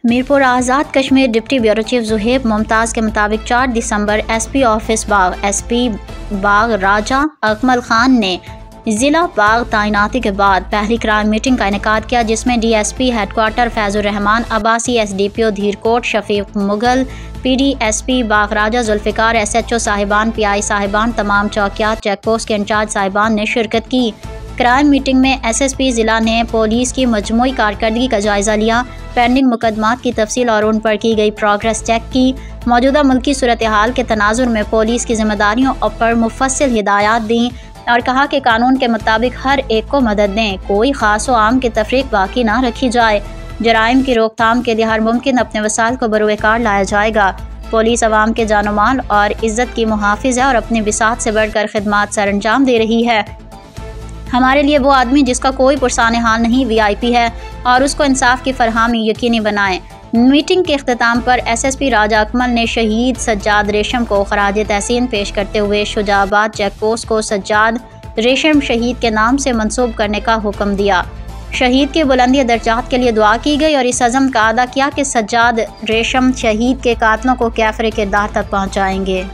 Mirpur Azad Kashmir deputy bureau chief Zuhaib Mumtaz के मुताबिक 4 दिसंबर SP office Bagh SP Bagh Raja Akmal Khan ने ज़िला बाग तैनाती के बाद पहली क्राइम मीटिंग का इनेकाद किया, जिसमें DSP headquarter Faizur Rehman Abbasi, SDPO Dhirkot Shafiq Mughal, PD SP Bagh Raja Zulfiqar, SHO साहिबान, PI साहिबान, तमाम चौकियात चेक पोस्ट के इंचार्ज साहिबान ने शिरकत की। क्राइम मीटिंग में SSP ज़िला ने पुलिस की मजमूई कारकर्दगी का जायज़ा लिया, पेंडिंग मुकदमात की तफसील और उन पर की गई प्रोग्रेस चेक की। मौजूदा मुल्की सूरत हाल के तनाजुर में पुलिस की जिम्मेदारियों पर मुफस्सिल हिदायत दी और कहा कि कानून के मुताबिक हर एक को मदद दें, कोई ख़ास व आम की तफरीक बाकी ना रखी जाए। जराइम की रोकथाम के लिए हर मुमकिन अपने वसाइल को बरूएकार लाया जाएगा। पुलिस अवाम के जानो माल और इज़्ज़त की मुहाफिज है और अपनी बिसात से बढ़कर खिदमात सर अंजाम दे रही है। हमारे लिए वो आदमी जिसका कोई पुरसाने हाल नहीं VIP है और उसको इंसाफ की फरहमी यकीनी बनाएं। मीटिंग के अख्ताम पर SSP राजा अकमल ने शहीद सज्जाद रेशम को खराज तहसीन पेश करते हुए शुजाबाद चेक पोस्ट को सज्जाद रेशम शहीद के नाम से मंसूब करने का हुक्म दिया। शहीद की बुलंदी दर्जात के लिए दुआ की गई और इस अज़म का अदा किया कि सज्जाद रेशम शहीद के कातलों को कैफरे किरदार तक पहुँचाएंगे।